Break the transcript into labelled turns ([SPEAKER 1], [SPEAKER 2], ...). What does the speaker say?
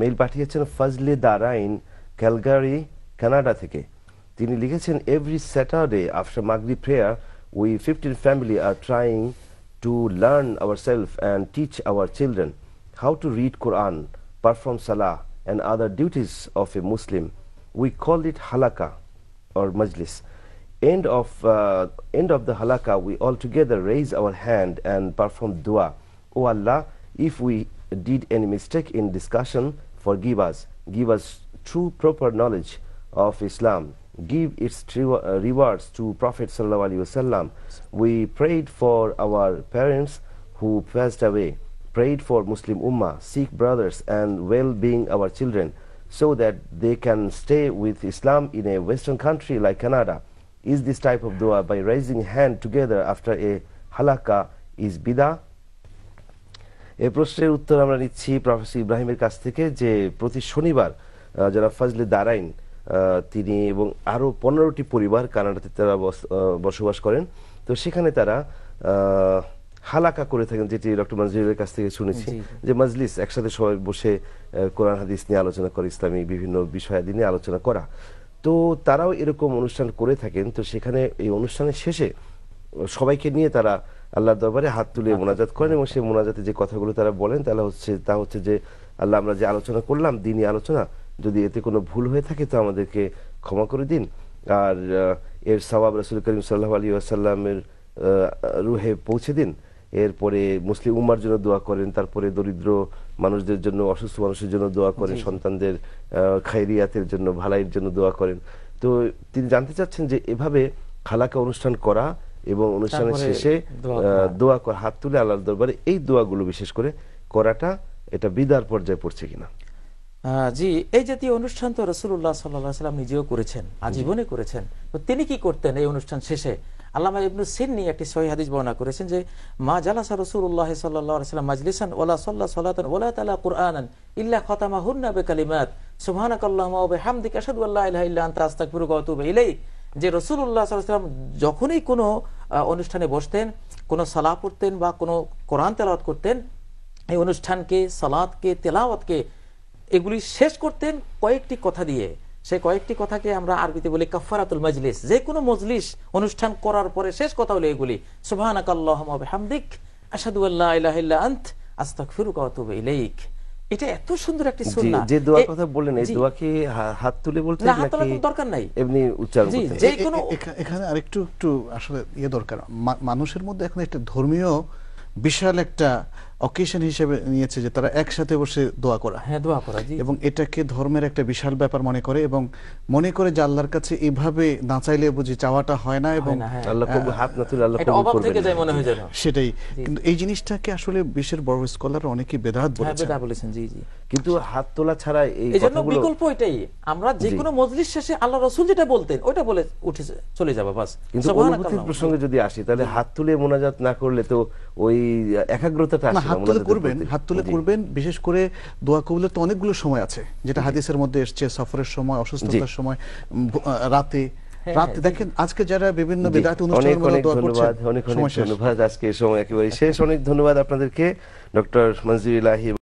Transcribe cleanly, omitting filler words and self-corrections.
[SPEAKER 1] Mail পাঠিয়েছেন Fazle দারাইন Calgary Canada থেকে। তিনি লিখেছেন, এভরি স্যাটারডে আফটার মাগরিব prayer we 15 family are trying to learn ourselves and teach our children how to read Quran, perform salah and other duties of a Muslim. We call it halaka or majlis. End of the halaka, we all together raise our hand and perform dua. O Allah, if we did any mistake in discussion, forgive us. Give us true proper knowledge of Islam. Give its rewards to Prophet sallallahu alaihi wasallam. We prayed for our parents who passed away, prayed for Muslim Ummah, Sikh brothers and well-being our children so that they can stay with Islam in a Western country like Canada. Is this type of dua by raising hand together after a halaka is bidah? এই প্রশ্নের উত্তর আমরা নিচ্ছি professor ইব্রাহিমের কাছ থেকে, যে প্রতি শনিবার যারা ফজলে দারাইন তিনি এবং আরো 15টি পরিবার কানাডাতে তারা বসবাস করেন, তো সেখানে তারা হালাকা করে থাকেন, যেটি ডক্টর মঞ্জুরের কাছ থেকে শুনেছি, যে মজলিস, একসাথে সবাই বসে কোরআন হাদিস নিয়ে আলোচনা করে, ইসলামী বিভিন্ন বিষয়াদি নিয়ে আলোচনা করা। তো তারাও এরকম অনুষ্ঠান করে থাকেন। তো সেখানে এই অনুষ্ঠানের শেষে সবাইকে নিয়ে তারা আল্লাহর দরবারে হাত তুলে মোনাজাত করেন এবং সেই মোনাজাতে যে কথাগুলো তারা বলেন তা হচ্ছে যে আল্লাহ, আমরা যে আলোচনা করলাম দ্বীনি আলোচনা, যদি এতে কোনো ভুল হয়ে থাকে তো আমাদেরকে ক্ষমা করে দিন, আর এর সওয়াব রাসূল করিম সাল্লাল্লাহু আলাইহি ওয়াসাল্লামের রুহে পৌঁছে দিন। এরপরে মুসলিম উম্মার জন্য দোয়া করেন, তারপরে দরিদ্র মানুষদের জন্য, অসুস্থ মানুষের জন্য দোয়া করেন, সন্তানদের খায়রিয়াতের জন্য, ভালাইয়ের জন্য দোয়া করেন। তো তিনি জানতে চাচ্ছেন যে এভাবে হালাকা অনুষ্ঠান করা এবং অনুষ্ঠানের শেষে দোয়া করা, হাত তুলে আল্লাহর দরবারে এই দোয়াগুলো বিশেষ করে করাটা, এটা বিদার পর্যায়ে পড়ছে কিনা?
[SPEAKER 2] জি, এই জাতীয় অনুষ্ঠান তো রাসূলুল্লাহ সাল্লাল্লাহু আলাইহি ওয়াসাল্লাম নিজেও করেছেন, আজীবনে করেছেন। তো তিনি কি করতেন এই অনুষ্ঠান শেষে? আল্লামা ইবনে সিন্নি একটি সহিহ হাদিস বর্ণনা করেছেন যে মা জালাসা রাসূলুল্লাহ সাল্লাল্লাহু আলাইহি ওয়াসাল্লাম মাজলিসান ওয়ালা সাল্লা সালাতান ওয়ালা তালা কুরআনান ইল্লা খাতামাহুন্না বিকালিমাত সুবহানাকাল্লাহুম্মা ওয়া বিহামদিকা আশহাদু আল্লা ইলাহা ইল্লা আনতা আস্তাগফিরুকা ওয়া আতুবু ইলাইক। যে রাসূলুল্লাহ সাল্লাল্লাহু আলাইহি ওয়াসাল্লাম যখনই কোনো অনুষ্ঠানে বসতেন, কোনো সালাহ পড়তেন বা কোনো কোরআন তেলাওয়াত করতেন, এই অনুষ্ঠানকে, সালাতকে, তেলাওয়াতকে এগুলি শেষ করতেন কয়েকটি কথা দিয়ে। সেই কয়েকটি কথাকে আমরা আরবিতে বলি কাফারাতুল মাজলিস। যে কোনো মজলিস অনুষ্ঠান করার পরে শেষ কথা হলো এগুলি, সুবহানাকাল্লাহুম্মা ওয়া বিহামদিক আশহাদু আল্লা ইলাহা ইল্লা আনত আস্তাগফিরুকা ওয়া আতুবু ইলাইক। এটা এত সুন্দর একটি সুন্নাহ।
[SPEAKER 1] যে দোয়ার কথা বললেন, এই দোয়া কি হাত তুলে বলতে
[SPEAKER 2] না, হাত তোলার দরকার নাই,
[SPEAKER 1] এমনি উচ্চারণ করতে?
[SPEAKER 3] যে কোনো এখানে আরেকটু আসলে দরকার, মানুষের মধ্যে এখন একটা ধর্মীয় বিশাল একটা অকেশন হিসেবে নিয়েছে যে তারা একসাথে বসে দোয়া করা,
[SPEAKER 2] দোয়া করা,
[SPEAKER 3] এবং এটাকে ধর্মের একটা বিশাল ব্যাপার মনে করে এবং মনে করে যে আল্লাহর কাছে এইভাবে না চাইলে বুঝি চাওয়াটা হয় না, এবং
[SPEAKER 1] আল্লাহ কবুল, হাত না তুলে আল্লাহ কবুল করবেন না,
[SPEAKER 3] সেটাই। কিন্তু এই জিনিসটাকে আসলে বিশ্বের বড় স্কলার অনেকেই বেদাত
[SPEAKER 2] বলেছেন। জি জি,
[SPEAKER 1] কিন্তু হাত তোলা ছাড়া এই
[SPEAKER 2] কথাগুলো বিকল্প এটাই, আমরা যে কোনো মজলিস শেষে আল্লাহ রাসূল যেটা বলতেন ওটা বলে উঠে চলে যাব বাস।
[SPEAKER 1] কিন্তু অনুভূতির প্রসঙ্গে যদি আসি, তাহলে হাত তুলে মোনাজাত না করলে তো ওই একাগ্রতাটা আসে না।
[SPEAKER 3] হাত তুলে করবেন, বিশেষ করে দোয়া কবুলের তো অনেকগুলো সময় আছে, যেটা হাদিসের মধ্যে এসেছে, সফরের সময়, অসুস্থতার সময়, রাতে। দেখেন আজকে যারা বিভিন্ন বিদআত অনুষ্ঠানের মধ্যে দোয়া করছেন,
[SPEAKER 1] অনেক ধন্যবাদ। আজকে সময় একেবারে শেষ। অনেক ধন্যবাদ আপনাদেরকে, ডক্টর মনজুর ইলাহি।